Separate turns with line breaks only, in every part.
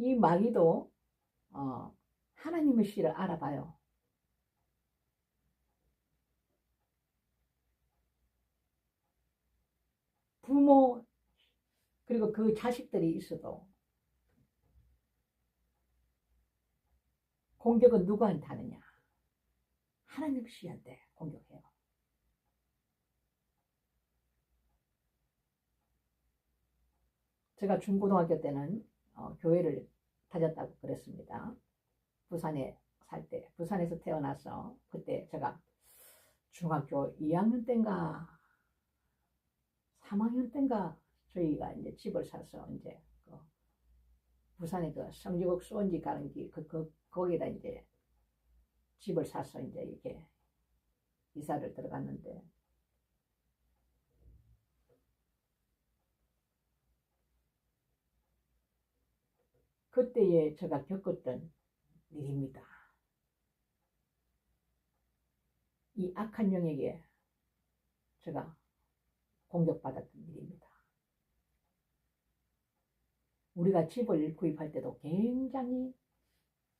이 마귀도 하나님의 씨를 알아봐요. 부모 그리고 그 자식들이 있어도 공격은 누구한테 하느냐? 하나님 씨한테 공격해요. 제가 중고등학교 때는 교회를 다녔다고 그랬습니다. 부산에 살 때, 부산에서 태어나서 그때 제가 중학교 2학년 때인가 3학년 때인가 저희가 이제 집을 사서 이제 그 부산에 그 성지국 수원지 가는 길 거기다 이제 집을 사서 이제 이렇게 이사를 들어갔는데 그때에 제가 겪었던 일입니다. 이 악한 영에게 제가 공격받았던 일입니다. 우리가 집을 구입할 때도 굉장히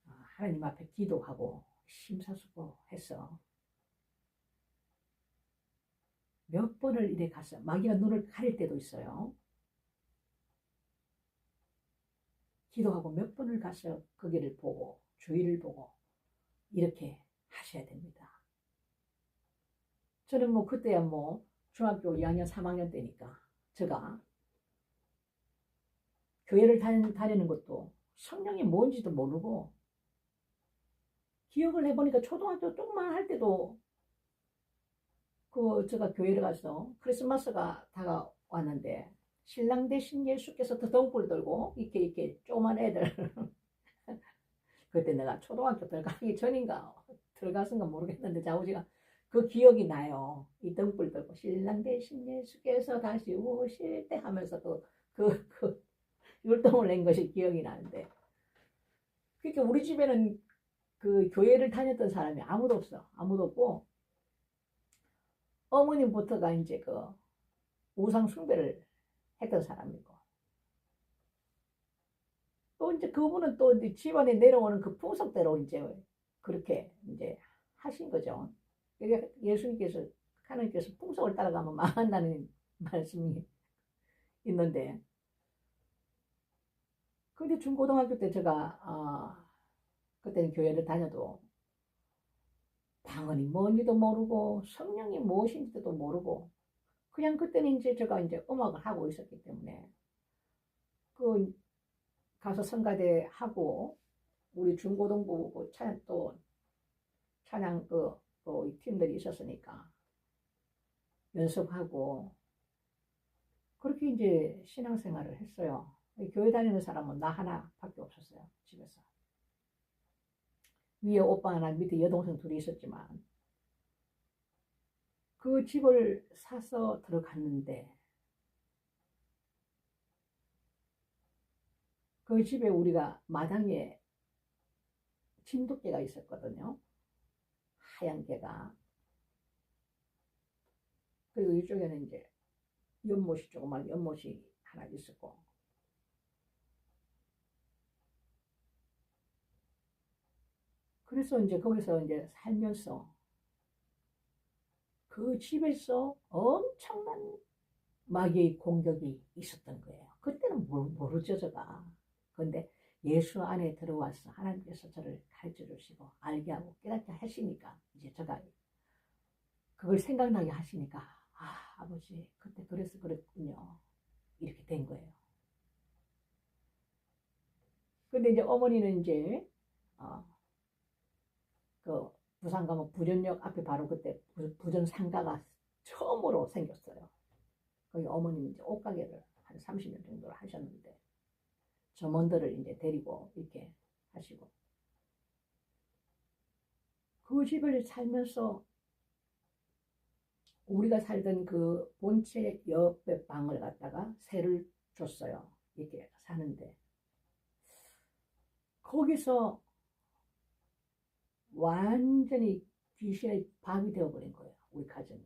하나님 앞에 기도하고 심사숙고해서 몇 번을 이래 가서 마귀가 눈을 가릴 때도 있어요. 기도하고 몇 번을 가서 거기를 보고 주위를 보고 이렇게 하셔야 됩니다. 저는 뭐 그때야 뭐 중학교 2학년 3학년 때니까 제가 교회를 다니는 것도 성령이 뭔지도 모르고 기억을 해보니까 초등학교 조금만 할 때도 제가 교회를 가서 크리스마스가 다가왔는데 신랑 대신 예수께서 등불 들고 이렇게 조그만 애들 그때 내가 초등학교 들어가기 전인가 들어갔은가 모르겠는데 자우지가 그 기억이 나요. 이 등불 들고 신랑 대신 예수께서 다시 오실 때 하면서 그 율동을 낸 것이 기억이 나는데 그러니까 우리 집에는 그 교회를 다녔던 사람이 아무도 없어. 아무도 없고 어머님부터가 이제 그 우상 숭배를 했던 사람이고 또 이제 그분은 또 이제 집안에 내려오는 그 풍속대로 이제 그렇게 이제 하신 거죠. 그러니까 예수님께서 하나님께서 풍속을 따라가면 망한다는 말씀이 있는데 근데 중고등학교 때 제가 그때는 교회를 다녀도 방언이 뭔지도 모르고 성령이 무엇인지도 모르고 그냥 그때는 이제 제가 이제 음악을 하고 있었기 때문에 그 가서 성가대 하고 우리 중고등부 찬양 팀들이 있었으니까 연습하고 그렇게 이제 신앙생활을 했어요. 교회 다니는 사람은 나 하나밖에 없었어요. 집에서. 위에 오빠 하나 밑에 여동생 둘이 있었지만 그 집을 사서 들어갔는데 그 집에 우리가 마당에 진돗개가 있었거든요. 하얀 개가. 그리고 이쪽에는 이제 연못이 조그만 연못이 하나 있었고 그래서 이제 거기서 이제 살면서 그 집에서 엄청난 마귀의 공격이 있었던 거예요. 그때는 모르죠, 제가. 근데 예수 안에 들어와서 하나님께서 저를 가르쳐 주시고 알게 하고 깨닫게 하시니까 이제 제가 그걸 생각나게 하시니까 아버지 그때 그래서 그랬군요. 이렇게 된 거예요. 근데 이제 어머니는 이제 그 부산 가면 부전역 앞에 바로 그때 부전 상가가 처음으로 생겼어요. 거기 어머님이 이제 옷가게를 한 30년 정도를 하셨는데 점원들을 이제 데리고 이렇게 하시고 그 집을 살면서 우리가 살던 그 본체 옆에 방을 갖다가 새를 줬어요. 이렇게 사는데 거기서 완전히 귀신의 밥이 되어버린 거예요. 우리 가정이.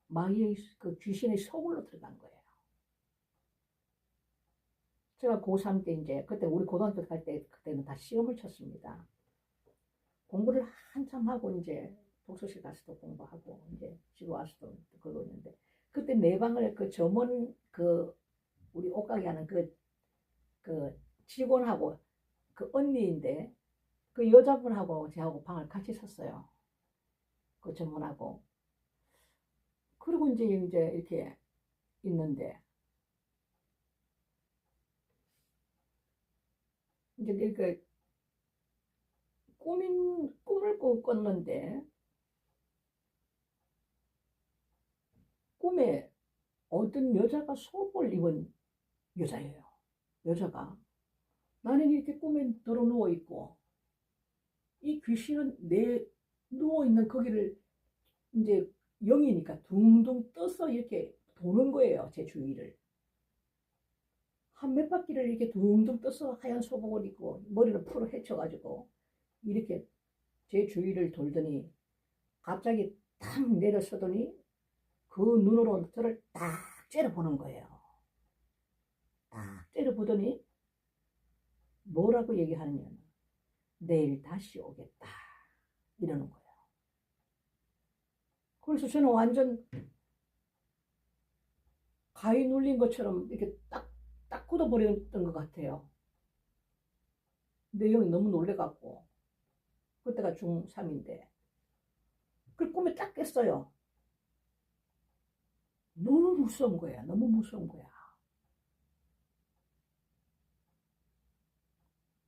마귀의 그 귀신의 소굴로 들어간 거예요. 제가 고3 때 이제, 그때 우리 고등학교 갈 때, 그때는 다 시험을 쳤습니다. 공부를 한참 하고 이제 독서실 가서도 공부하고 이제 집에 와서도 그러고 있는데, 그때 내 방을 그 점원 그 우리 옷가게 하는 그 직원하고 그 언니인데 그 여자분하고 저하고 방을 같이 샀어요. 그 점원하고. 그리고 이제 이렇게 있는데 이제 이렇게 꿈을 꿨는데 꿈에 어떤 여자가 속을 입은 여자예요. 여자가. 나는 이렇게 꿈에 들어 누워 있고 이 귀신은 내 누워 있는 거기를 이제 영이니까 둥둥 떠서 이렇게 도는 거예요. 제 주위를. 한 몇 바퀴를 이렇게 둥둥 떠서 하얀 소복을 입고 머리를 풀어 헤쳐가지고 이렇게 제 주위를 돌더니 갑자기 탁 내려서더니 그 눈으로 저를 딱 째려보는 거예요. 딱 째려보더니 뭐라고 얘기하느냐면 내일 다시 오겠다 이러는 거예요. 그래서 저는 완전 가위 눌린 것처럼 이렇게 딱 굳어버렸던 것 같아요. 내 형이 너무 놀래갖고 그때가 중3인데 그 꿈에 딱 깼어요. 너무 무서운 거야. 너무 무서운 거야.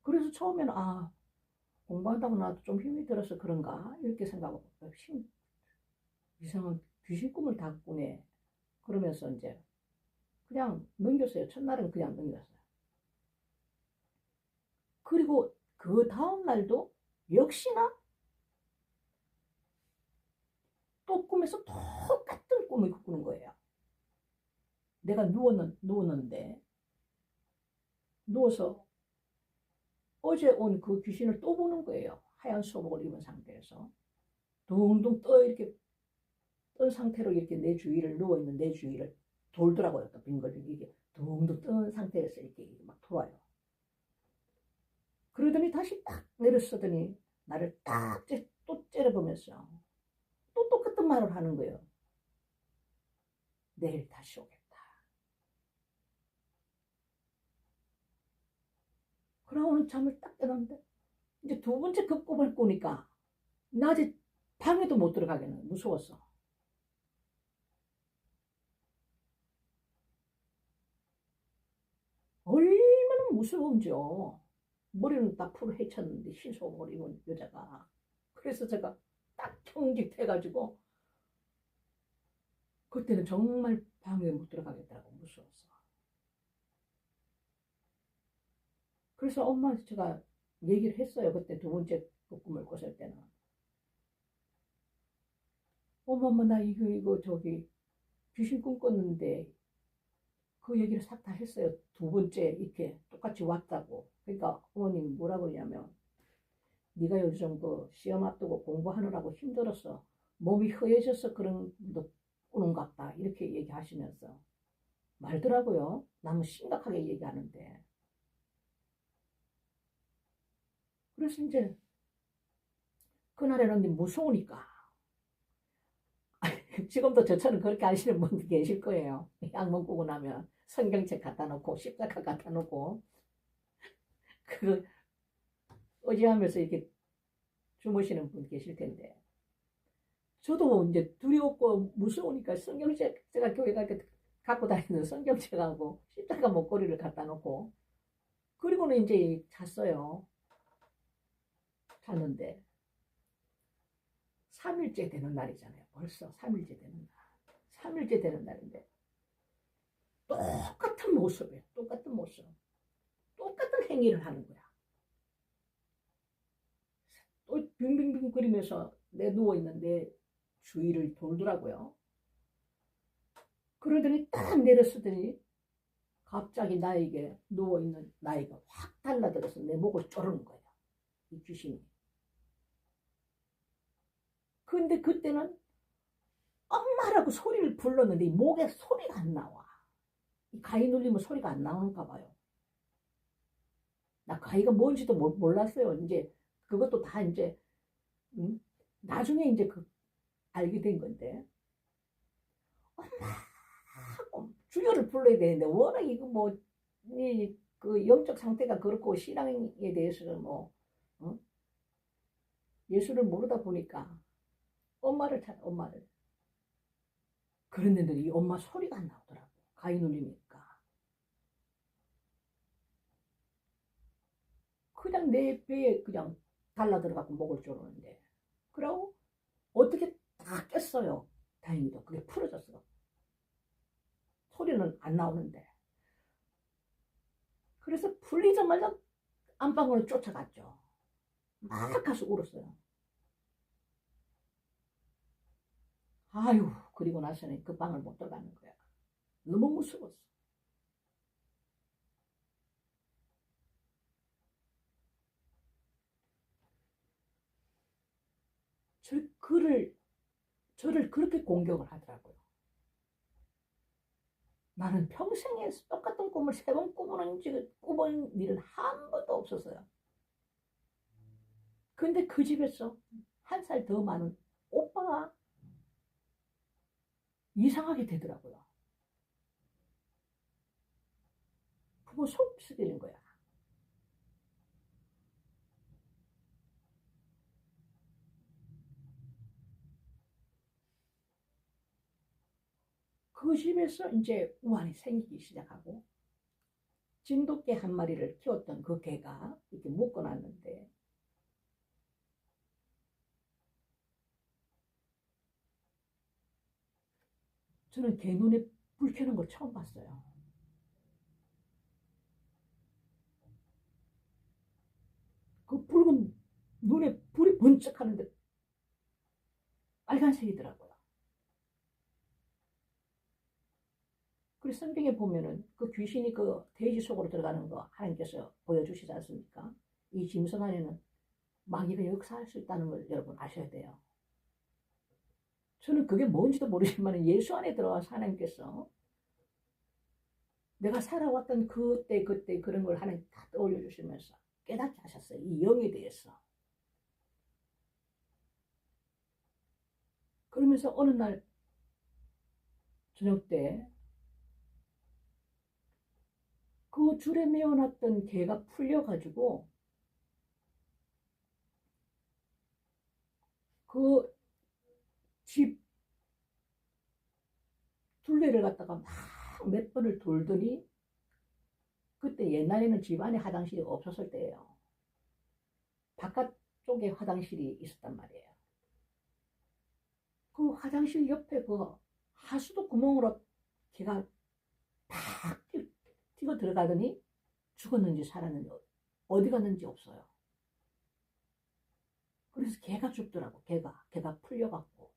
그래서 처음에는 공부한다고 나도 좀 힘이 들어서 그런가 이렇게 생각하고 이상한 귀신 꿈을 다 꾸네. 그러면서 이제 그냥 넘겼어요. 첫날은 그냥 넘겼어요. 그리고 그 다음 날도 역시나 또 꿈에서 똑같은 꿈을 꾸는 거예요. 내가 누웠는데 누워서 어제 온 그 귀신을 또 보는 거예요. 하얀 소복을 입은 상태에서 둥둥 이렇게 뜬 상태로 이렇게 내 주위를 누워있는 내 주위를 돌더라고요. 또 빙글빙글 이게 둥둥 뜬 상태에서 이렇게 막 돌아요. 그러더니 다시 딱 내렸으더니 나를 딱 또 째려보면서 또 똑같은 말을 하는 거예요. 내일 다시 오겠다. 그러고는 잠을 딱 깨는데 이제 두 번째 그 꿈을 꾸니까 낮에 방에도 못 들어가겠네. 무서웠어. 얼마나 무서운지요. 머리는 딱 풀어 헤쳤는데 흰소복을 입은 여자가. 그래서 제가 딱 경직해가지고 그때는 정말 방에 못 들어가겠다고 무서웠어. 그래서 엄마한테 제가 얘기를 했어요. 그때 두 번째 그 꿈을 꿨을 때는. 어머머 나 이거 저기 귀신 꿈 꿨는데 그 얘기를 싹 다 했어요. 두 번째 이렇게 똑같이 왔다고. 그러니까 어머님이 뭐라 그러냐면 네가 요즘 그 시험 앞두고 공부하느라고 힘들어서 몸이 허해져서 그런 너 꾸는 것 같다. 이렇게 얘기하시면서 말더라고요. 너무 심각하게 얘기하는데. 그래서 이제 그날에는 무서우니까 지금도 저처럼 그렇게 하시는 분들 계실 거예요. 악몽 꾸고 나면 성경책 갖다 놓고 십자가 갖다 놓고 그 의지하면서 이렇게 주무시는 분 계실 텐데 저도 이제 두렵고 무서우니까 성경책 제가 교회 갈 때 갖고 다니는 성경책하고 십자가 목걸이를 갖다 놓고 그리고는 이제 잤어요. 잤는데 3일째 되는 날이잖아요. 벌써 3일째 되는 날. 3일째 되는 날인데 똑같은 모습이에요. 똑같은 모습. 똑같은 행위를 하는 거야. 또 빙빙빙 거리면서 내 누워있는 내 주위를 돌더라고요. 그러더니 딱 내렸으더니 갑자기 나에게 누워있는 나이가 확 달라들어서 내 목을 조르는 거예요. 이 귀신이. 근데 그때는 엄마라고 소리를 불렀는데 이 목에 소리가 안 나와. 이 가위 눌리면 소리가 안 나오는가 봐요. 나 그 아이가 뭔지도 몰랐어요. 이제 그것도 다 이제 나중에 이제 알게 된 건데 엄마 하고 주여를 불러야 되는데 워낙 이거 뭐 그 영적 상태가 그렇고 신앙에 대해서는 뭐 어? 예수를 모르다 보니까 엄마를 찾아 엄마를 그랬는데 이 엄마 소리가 안 나오더라고. 가위 눌리니까 그냥 내 배에 그냥 달라들어갖고 목을 조르는데 그러고 어떻게 다 깼어요. 다행히도 그게 풀어졌어. 소리는 안 나오는데 그래서 풀리자마자 안방으로 쫓아갔죠. 막 가서 울었어요. 아유, 그리고 나서는 그 방을 못 들어가는 거야. 너무 무서웠어. 저를 그렇게 공격을 하더라고요. 나는 평생에 똑같은 꿈을 3번 꾸본 일은 한 번도 없었어요. 근데 그 집에서 1살 더 많은 오빠가 이상하게 되더라고요. 그거 속 쓰리는 거야. 그 집에서 이제 우환이 생기기 시작하고 진돗개 한 마리를 키웠던 그 개가 이렇게 묶어놨는데 저는 개 눈에 불 켜는 걸 처음 봤어요. 그 붉은 눈에 불이 번쩍하는데 빨간색이더라고요. 그래서 성경에 보면은 그 귀신이 그 돼지 속으로 들어가는 거 하나님께서 보여주시지 않습니까? 이 짐승 안에는 마귀가 역사할 수 있다는 걸 여러분 아셔야 돼요. 저는 그게 뭔지도 모르지만 예수 안에 들어가서 하나님께서 내가 살아왔던 그때 그런 걸 하나님 다 떠올려 주시면서 깨닫게 하셨어요. 이 영에 대해서. 그러면서 어느 날 저녁 때 그 줄에 메어놨던 개가 풀려가지고 그 집 둘레를 갖다가 막 몇 번을 돌더니 그때 옛날에는 집 안에 화장실이 없었을 때예요. 바깥쪽에 화장실이 있었단 말이에요. 그 화장실 옆에 그 하수도 구멍으로 개가 팍 뛰고 들어가더니 죽었는지 살았는지 어디 갔는지 없어요. 그래서 개가 죽더라고. 개가 풀려갖고.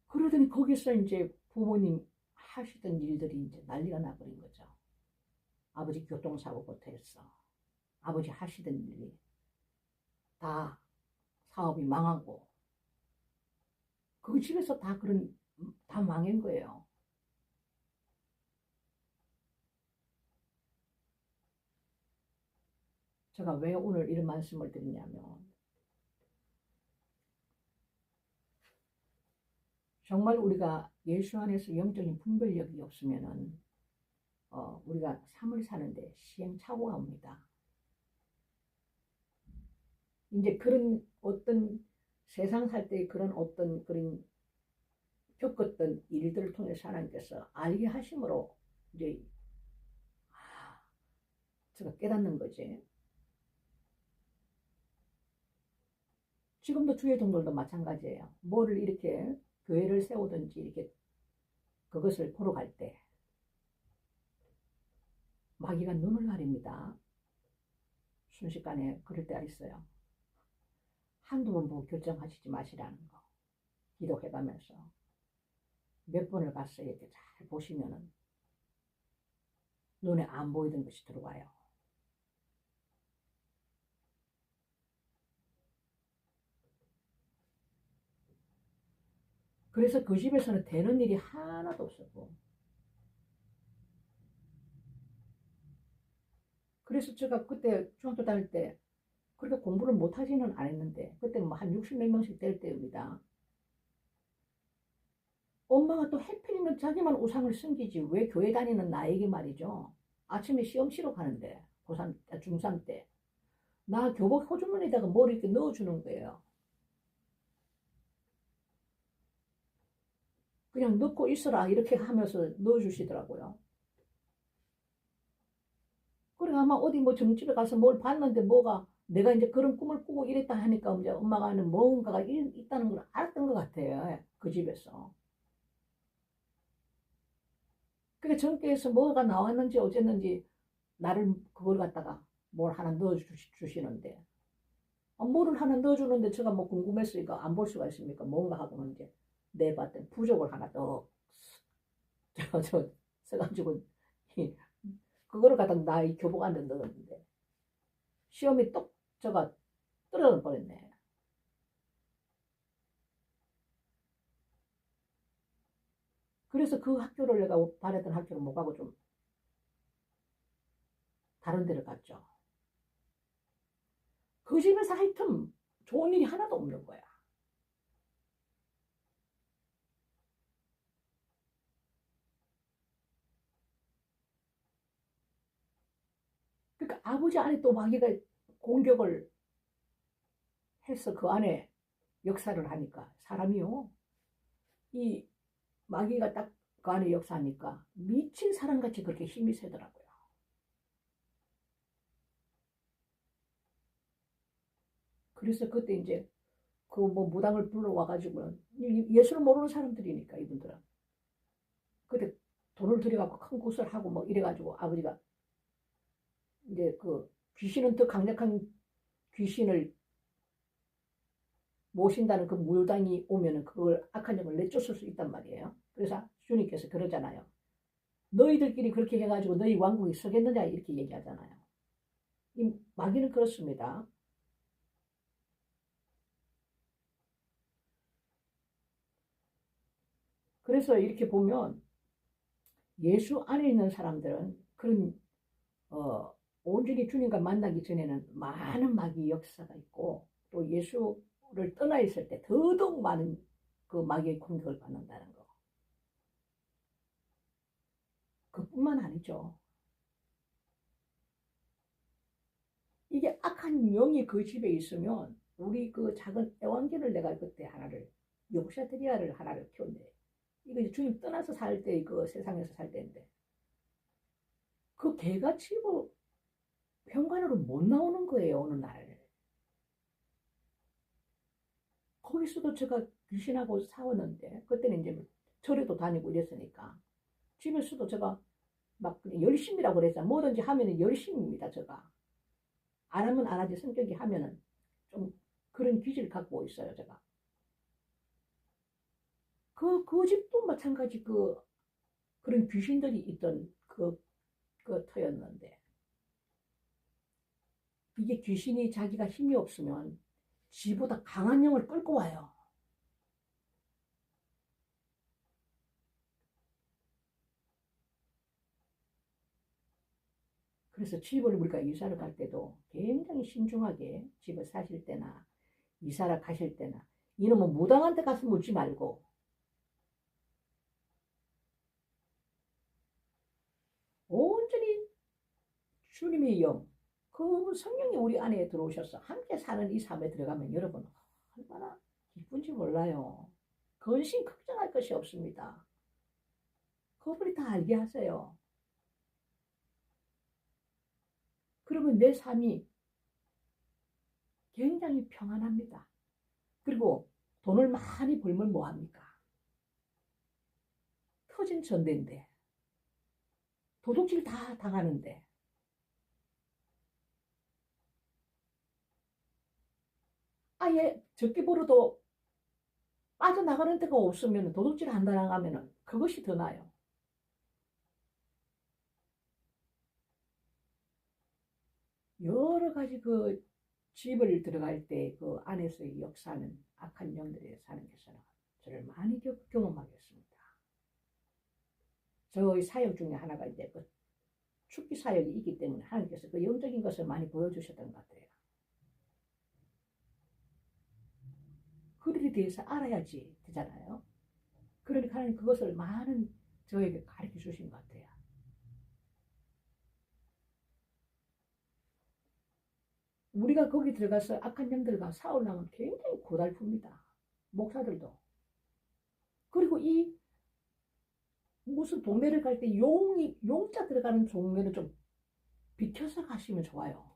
그러더니 거기서 이제 부모님 하시던 일들이 이제 난리가 나버린 거죠. 아버지 교통사고부터 했어. 아버지 하시던 일이 다 사업이 망하고 그 집에서 다 망한 거예요. 제가 왜 오늘 이런 말씀을 드리냐면 정말 우리가 예수 안에서 영적인 분별력이 없으면은 우리가 삶을 사는데 시행착오가 옵니다. 이제 그런 어떤 세상 살 때 그런 어떤 그런 겪었던 일들을 통해서 하나님께서 알게 하심으로 이제 제가 깨닫는 거지. 지금도 주의 종들도 마찬가지예요. 뭐를 이렇게 교회를 세우든지 이렇게 그것을 보러 갈 때 마귀가 눈을 가립니다. 순식간에 그럴 때가 있어요. 한두 번 보고 결정하시지 마시라는 거. 기도해가면서 몇 번을 가서 이렇게 잘 보시면은 눈에 안 보이던 것이 들어와요. 그래서 그 집에서는 되는 일이 하나도 없었고. 그래서 제가 그때 중학교 다닐 때 그렇게 공부를 못하지는 않았는데 그때는 뭐 한 60 몇 명씩 될 때입니다. 엄마가 또 해필이면 자기만 우상을 숨기지 왜 교회 다니는 나에게 말이죠. 아침에 시험 치러 가는데 고3, 중3 때 나 교복 호주머니에다가 뭘 이렇게 넣어주는 거예요. 그냥 넣고 있어라 이렇게 하면서 넣어주시더라고요. 그래 아마 어디 뭐 정집에 가서 뭘 봤는데 뭐가 내가 이제 그런 꿈을 꾸고 이랬다 하니까 이제 엄마가 하는 뭔가가 있다는 걸 알았던 것 같아요. 그 집에서. 그게 전교에서 뭐가 나왔는지 어쨌는지 나를 그걸 갖다가 뭘 하나 넣어주시는데 뭐를 하나 넣어주는데 제가 뭐 궁금했으니까 안 볼 수가 있습니까? 뭔가 하고는 이제 내봤더니 부족을 하나 더 써가지고 그거를 갖다 나의 교복 안에 넣었는데 시험이 똑 저가 떨어져 버렸네. 그래서 그 학교를 내가 바랬던 학교를 못 가고 좀 다른 데를 갔죠. 그 집에서 하여튼 좋은 일이 하나도 없는 거야. 그러니까 아버지 안에 또 마귀가 공격을 해서 그 안에 역사를 하니까 사람이요. 이 마귀가 딱 그 안에 역사하니까 미친 사람같이 그렇게 힘이 세더라고요. 그래서 그때 이제 그 뭐 무당을 불러와가지고는 예수를 모르는 사람들이니까 이분들은 그때 돈을 들여갖고 큰 구슬 하고 뭐 이래가지고 아버지가 이제 그 귀신은 더 강력한 귀신을 모신다는 그 무당이 오면은 그걸 악한 영을 내쫓을 수 있단 말이에요. 그래서 주님께서 그러잖아요. 너희들끼리 그렇게 해가지고 너희 왕국이 서겠느냐 이렇게 얘기하잖아요. 이 마귀는 그렇습니다. 그래서 이렇게 보면 예수 안에 있는 사람들은 그런 온전히 주님과 만나기 전에는 많은 마귀 역사가 있고 또 예수를 떠나 있을 때 더더욱 많은 그 마귀의 공격을 받는다는 거. 그뿐만 아니죠. 이게 악한 영이 그 집에 있으면 우리 그 작은 애완개를 내가 그때 하나를 요샤드리아를 하나를 키웠는데 이거 주님 떠나서 살 때 그 세상에서 살 때인데 그 개가 집으로 현관으로 못 나오는 거예요 어느 날. 거기서도 제가 귀신하고 싸웠는데 그때는 이제 절에도 다니고 이랬으니까 집에서도 제가 막 열심이라고 그랬어요. 뭐든지 하면은 열심입니다 제가. 안 하면 안 하지 성격이 하면은 좀 그런 기질을 갖고 있어요 제가. 그 집도 마찬가지 그런 귀신들이 있던 그 터였는데 이게 귀신이 자기가 힘이 없으면 지보다 강한 영을 끌고 와요. 그래서 집을 우리가 이사를 갈 때도 굉장히 신중하게 집을 사실 때나 이사를 가실 때나 이놈은 무당한테 가서 묻지 말고 온전히 주님의 영, 그 성령이 우리 안에 들어오셔서 함께 사는 이 삶에 들어가면 여러분 얼마나 기쁜지 몰라요. 근심 걱정할 것이 없습니다. 그분이 다 알게 하세요. 그러면 내 삶이 굉장히 평안합니다. 그리고 돈을 많이 벌면 뭐합니까? 터진 전대인데 도둑질 다 당하는데 아예 적게 벌어도 빠져나가는 데가 없으면 도둑질 안 당하면 그것이 더 나아요. 여러 가지 집을 들어갈 때 그 안에서의 역사는 악한 영들이 사는 것은 저를 많이 경험하게 했습니다. 저의 사역 중에 하나가 이제 그 축기 사역이 있기 때문에 하나님께서 그 영적인 것을 많이 보여주셨던 것 같아요. 그들에 대해서 알아야지 되잖아요. 그러니까 하나님 그것을 많은 저에게 가르쳐 주신 것 같아요. 우리가 거기 들어가서 악한 영들과 싸우려면 굉장히 고달픕니다. 목사들도. 그리고 이 무슨 동네를 갈 때 용자 들어가는 동네는 좀 비켜서 가시면 좋아요.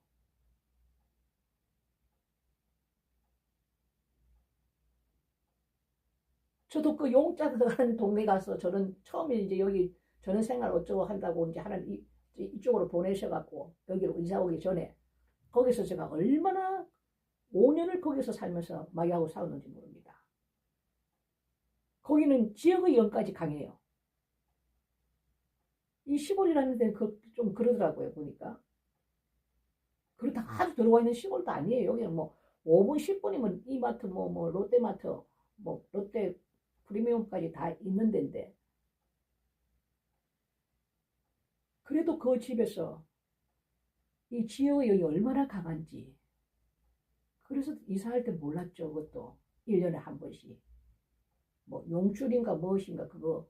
저도 그 용자 들어가는 동네 가서 저는 처음에 이제 여기 저는 생활 어쩌고 한다고 이제 하나님 이쪽으로 보내셔갖고 여기로 이사 오기 전에 거기서 제가 얼마나 5년을 거기서 살면서 마귀하고 싸웠는지 모릅니다. 거기는 지역의 영까지 강해요. 이 시골이라는 데는 좀 그러더라고요, 보니까. 그렇다고 아주 들어와 있는 시골도 아니에요. 여기는 뭐 5분, 10분이면 이마트, 뭐 롯데마트, 뭐 롯데 프리미엄까지 다 있는 데인데. 그래도 그 집에서 이 지역의 영이 얼마나 강한지. 그래서 이사할 때 몰랐죠, 그것도. 1년에 한 번씩. 뭐 용줄인가 무엇인가 그거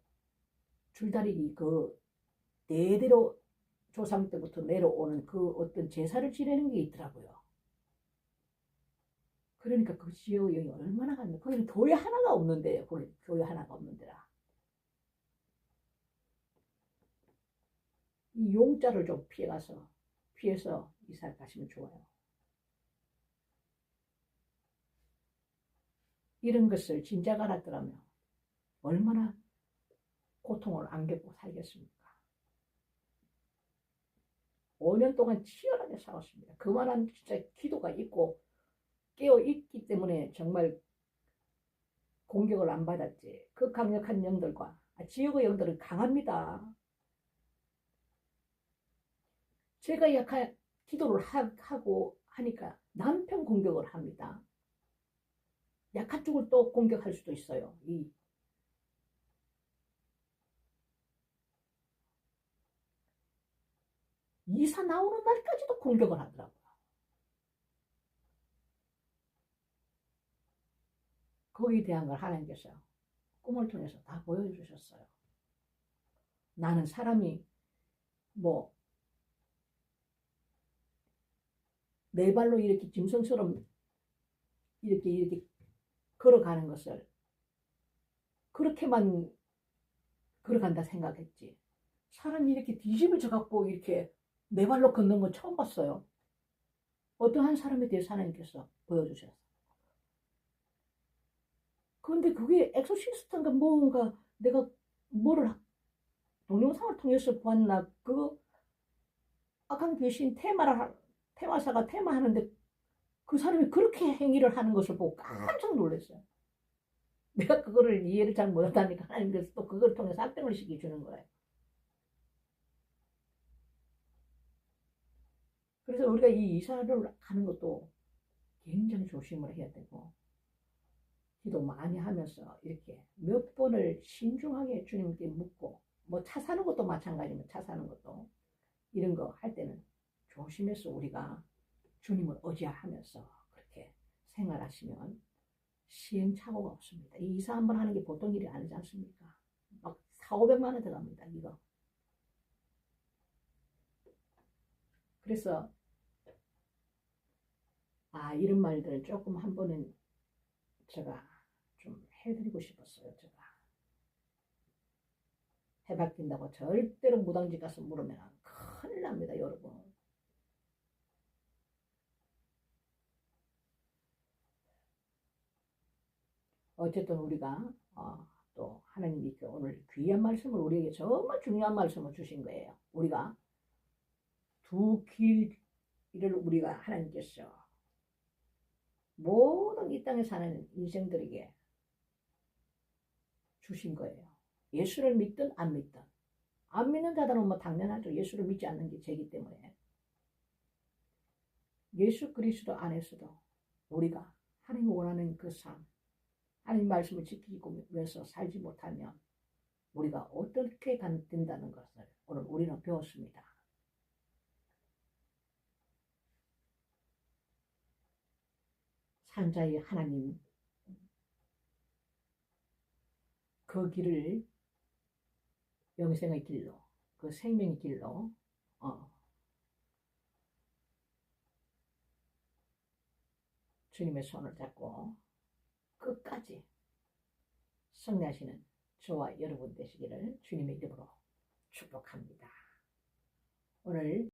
줄다리기 그 대대로 조상 때부터 내려오는 그 어떤 제사를 지내는 게 있더라고요. 그러니까 그 지역의 영이 얼마나 강해. 거기는 교회 하나가 없는데요. 거기 교회 하나가 없는데라. 이 용자를 좀 피해서 이사를 가시면 좋아요. 이런 것을 진작 알았더라면 얼마나 고통을 안 겪고 살겠습니까? 5년 동안 치열하게 싸웠습니다. 그만한 진짜 기도가 있고 깨어 있기 때문에 정말 공격을 안 받았지. 그 강력한 영들과 지역의 영들은 강합니다. 제가 약한 기도를 하고 하니까 남편 공격을 합니다. 약한 쪽을 또 공격할 수도 있어요. 이사 나오는 날까지도 공격을 하더라고요. 거기에 대한 걸 하나님께서 꿈을 통해서 다 보여주셨어요. 나는 사람이 뭐 네 발로 이렇게 짐승처럼 이렇게 걸어가는 것을 그렇게만 걸어간다 생각했지. 사람이 이렇게 뒤집을 져갖고 이렇게 네 발로 걷는 건 처음 봤어요. 어떠한 사람에 대해서 하나님께서 보여주셨어요. 그런데 그게 엑소시스트인가 뭔가 내가 뭐를 동영상을 통해서 보았나 그 악한 귀신 테마사가 테마하는데 그 사람이 그렇게 행위를 하는 것을 보고 깜짝 놀랐어요. 내가 그거를 이해를 잘 못하니까 하나님께서 또 그걸 통해서 악병을 시켜주는 거예요. 그래서 우리가 이 이사를 가는 것도 굉장히 조심을 해야 되고 기도 많이 하면서 이렇게 몇 번을 신중하게 주님께 묻고 뭐 차 사는 것도 마찬가지면 차 사는 것도 이런 거 할 때는 조심해서 우리가 주님을 의지하면서 그렇게 생활하시면 시행착오가 없습니다. 이 이사 한번 하는 게 보통 일이 아니지 않습니까? 막 4,500만 원 들어갑니다. 이거. 그래서 이런 말들을 조금 한 번은 제가 좀 해드리고 싶었어요. 제가 해바뀐다고 절대로 무당집 가서 물으면 큰일 납니다, 여러분. 어쨌든 우리가 또 하나님이 오늘 귀한 말씀을 우리에게 정말 중요한 말씀을 주신 거예요. 우리가 두 길을 우리가 하나님께서 모든 이 땅에 사는 인생들에게 주신 거예요. 예수를 믿든 안 믿든. 안 믿는 자들은 뭐 당연하죠. 예수를 믿지 않는 게 죄이기 때문에. 예수 그리스도 안에서도 우리가 하나님이 원하는 그 삶, 하나님 말씀을 지키면서 살지 못하면 우리가 어떻게 된다는 것을 오늘 우리는 배웠습니다. 산자의 하나님, 그 길을 영생의 길로, 그 생명의 길로 주님의 손을 잡고 끝까지 승리하시는 저와 여러분 되시기를 주님의 이름으로 축복합니다. 오늘